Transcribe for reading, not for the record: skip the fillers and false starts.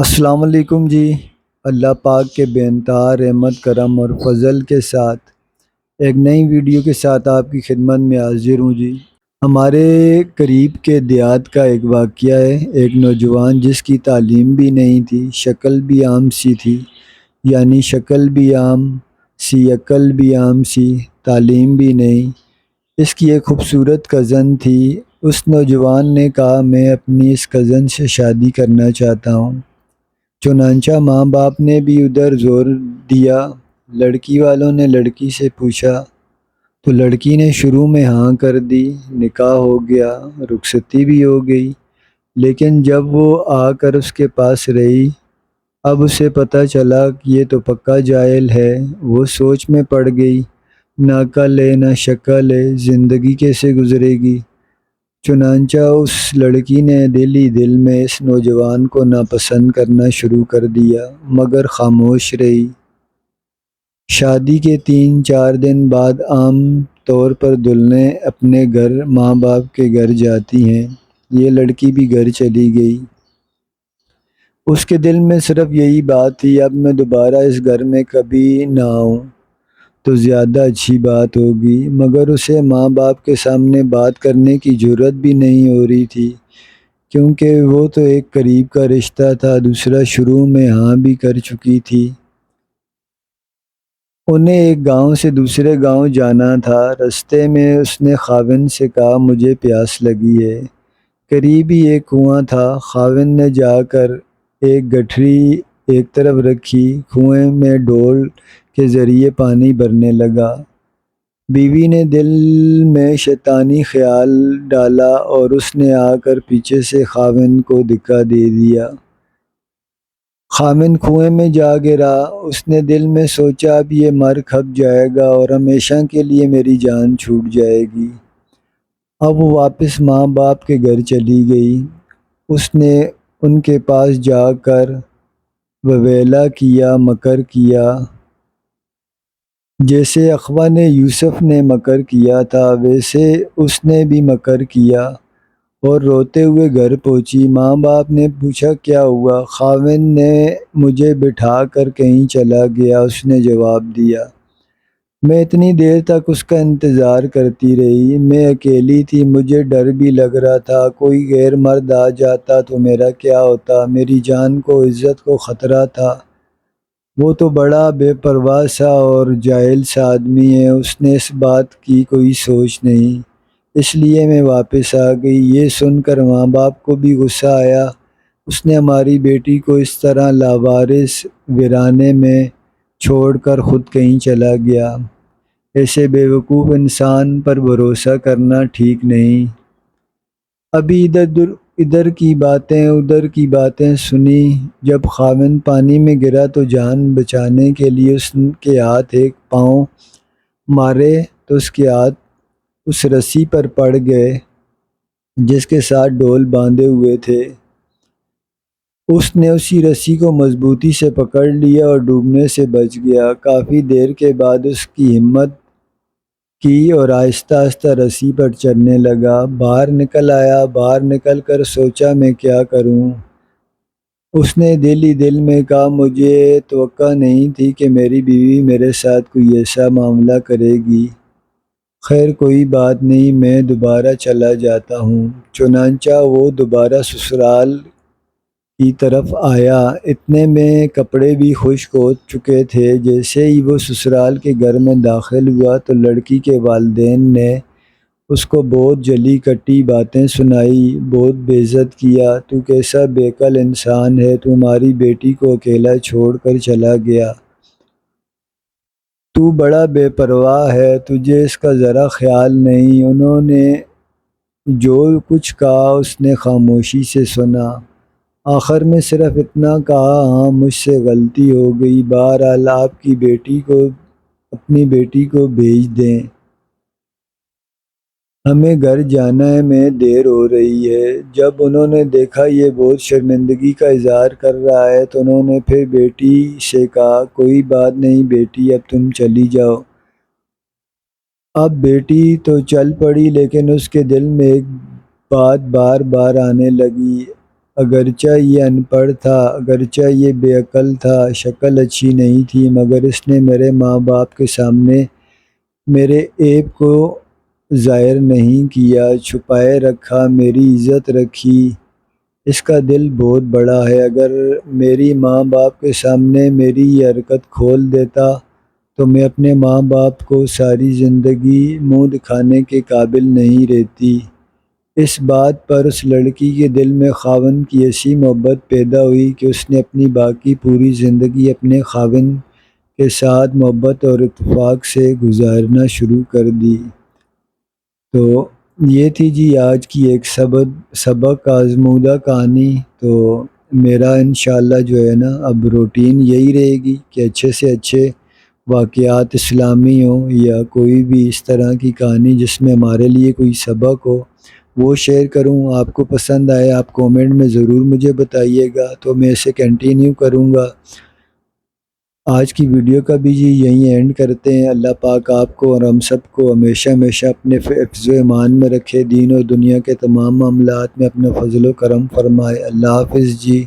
السلام علیکم جی۔ اللہ پاک کے بے انتہا رحمت کرم اور فضل کے ساتھ ایک نئی ویڈیو کے ساتھ آپ کی خدمت میں حاضر ہوں جی۔ ہمارے قریب کے دیہات کا ایک واقعہ ہے۔ ایک نوجوان جس کی تعلیم بھی نہیں تھی، شکل بھی عام سی تھی، یعنی شکل بھی عام سی، عقل بھی عام سی، تعلیم بھی نہیں۔ اس کی ایک خوبصورت کزن تھی۔ اس نوجوان نے کہا میں اپنی اس کزن سے شادی کرنا چاہتا ہوں۔ چنانچہ ماں باپ نے بھی ادھر زور دیا۔ لڑکی والوں نے لڑکی سے پوچھا تو لڑکی نے شروع میں ہاں کر دی۔ نکاح ہو گیا، رخصتی بھی ہو گئی، لیکن جب وہ آ کر اس کے پاس رہی، اب اسے پتہ چلا کہ یہ تو پکا جاہل ہے۔ وہ سوچ میں پڑ گئی، نہ عقل ہے نہ شکل ہے، زندگی کیسے گزرے گی؟ چنانچہ اس لڑکی نے دل ہی دل میں اس نوجوان کو ناپسند کرنا شروع کر دیا، مگر خاموش رہی۔ شادی کے 3-4 دن بعد عام طور پر دلہنیں اپنے گھر ماں باپ کے گھر جاتی ہیں۔ یہ لڑکی بھی گھر چلی گئی۔ اس کے دل میں صرف یہی بات تھی، اب میں دوبارہ اس گھر میں کبھی نہ آؤں تو زیادہ اچھی بات ہوگی، مگر اسے ماں باپ کے سامنے بات کرنے کی جرأت بھی نہیں ہو رہی تھی، کیونکہ وہ تو ایک قریب کا رشتہ تھا، دوسرا شروع میں ہاں بھی کر چکی تھی۔ انہیں ایک گاؤں سے دوسرے گاؤں جانا تھا۔ رستے میں اس نے خاوند سے کہا مجھے پیاس لگی ہے۔ قریب ہی ایک کنواں تھا۔ خاوند نے جا کر ایک گٹھری ایک طرف رکھی، کنویں میں ڈول کے ذریعے پانی بھرنے لگا۔ بیوی نے دل میں شیطانی خیال ڈالا اور اس نے آ کر پیچھے سے خاوند کو دھکا دے دیا۔ خاوند کنویں میں جا گرا۔ اس نے دل میں سوچا اب یہ مر کھپ جائے گا اور ہمیشہ کے لیے میری جان چھوٹ جائے گی۔ اب وہ واپس ماں باپ کے گھر چلی گئی۔ اس نے ان کے پاس جا کر وویلا کیا، مکر کیا، جیسے اخوہ نے یوسف نے مکر کیا تھا ویسے اس نے بھی مکر کیا، اور روتے ہوئے گھر پہنچی۔ ماں باپ نے پوچھا کیا ہوا؟ خاوند نے مجھے بٹھا کر کہیں چلا گیا، اس نے جواب دیا۔ میں اتنی دیر تک اس کا انتظار کرتی رہی۔ میں اکیلی تھی، مجھے ڈر بھی لگ رہا تھا، کوئی غیر مرد آ جاتا تو میرا کیا ہوتا؟ میری جان کو، عزت کو خطرہ تھا۔ وہ تو بڑا بے پرواہ سا اور جاہل سا آدمی ہے، اس نے اس بات کی کوئی سوچ نہیں، اس لیے میں واپس آ گئی۔ یہ سن کر ماں باپ کو بھی غصہ آیا۔ اس نے ہماری بیٹی کو اس طرح لاوارث ویرانے میں چھوڑ کر خود کہیں چلا گیا۔ ایسے بیوقوف انسان پر بھروسہ کرنا ٹھیک نہیں۔ ابھی ادھر کی باتیں ادھر کی باتیں سنی۔ جب خاوند پانی میں گرا تو جان بچانے کے لیے اس کے ہاتھ ایک پاؤں مارے تو اس کے ہاتھ اس رسی پر پڑ گئے جس کے ساتھ ڈول باندھے ہوئے تھے۔ اس نے اسی رسی کو مضبوطی سے پکڑ لیا اور ڈوبنے سے بچ گیا۔ کافی دیر کے بعد اس کی ہمت کی اور آہستہ آہستہ رسی پر چڑھنے لگا۔ باہر نکل آیا۔ باہر نکل کر سوچا میں کیا کروں؟ اس نے دل ہی دل میں کہا مجھے توقع نہیں تھی کہ میری بیوی میرے ساتھ کوئی ایسا معاملہ کرے گی۔ خیر کوئی بات نہیں، میں دوبارہ چلا جاتا ہوں۔ چنانچہ وہ دوبارہ سسرال کی طرف آیا۔ اتنے میں کپڑے بھی خشک ہو چکے تھے۔ جیسے ہی وہ سسرال کے گھر میں داخل ہوا تو لڑکی کے والدین نے اس کو بہت جلی کٹی باتیں سنائی، بہت بے عزت کیا۔ تو کیسا بے عقل انسان ہے، تو ہماری بیٹی کو اکیلا چھوڑ کر چلا گیا، تو بڑا بے پرواہ ہے، تجھے اس کا ذرا خیال نہیں۔ انہوں نے جو کچھ کہا اس نے خاموشی سے سنا۔ آخر میں صرف اتنا کہا ہاں مجھ سے غلطی ہو گئی، بہرحال آپ کی بیٹی کو اپنی بیٹی کو بھیج دیں، ہمیں گھر جانا ہے، میں دیر ہو رہی ہے۔ جب انہوں نے دیکھا یہ بہت شرمندگی کا اظہار کر رہا ہے تو انہوں نے پھر بیٹی سے کہا کوئی بات نہیں بیٹی، اب تم چلی جاؤ۔ اب بیٹی تو چل پڑی، لیکن اس کے دل میں ایک بات بار بار آنے لگی، اگرچہ یہ ان پڑھ تھا، اگرچہ یہ بے عقل تھا، شکل اچھی نہیں تھی، مگر اس نے میرے ماں باپ کے سامنے میرے عیب کو ظاہر نہیں کیا، چھپائے رکھا، میری عزت رکھی۔ اس کا دل بہت بڑا ہے۔ اگر میری ماں باپ کے سامنے میری یہ حرکت کھول دیتا تو میں اپنے ماں باپ کو ساری زندگی منہ دکھانے کے قابل نہیں رہتی۔ اس بات پر اس لڑکی کے دل میں خاوند کی ایسی محبت پیدا ہوئی کہ اس نے اپنی باقی پوری زندگی اپنے خاوند کے ساتھ محبت اور اتفاق سے گزارنا شروع کر دی۔ تو یہ تھی جی آج کی ایک سبق آزمودہ کہانی۔ تو میرا انشاءاللہ جو ہے نا اب روٹین یہی رہے گی کہ اچھے سے اچھے واقعات اسلامی ہوں یا کوئی بھی اس طرح کی کہانی جس میں ہمارے لیے کوئی سبق ہو وہ شیئر کروں۔ آپ کو پسند آئے آپ کومنٹ میں ضرور مجھے بتائیے گا، تو میں اسے کنٹینیو کروں گا۔ آج کی ویڈیو کا بھی جی یہیں اینڈ کرتے ہیں۔ اللہ پاک آپ کو اور ہم سب کو ہمیشہ ہمیشہ اپنے حفظ و ایمان میں رکھے، دین اور دنیا کے تمام معاملات میں اپنا فضل و کرم فرمائے۔ اللہ حافظ جی۔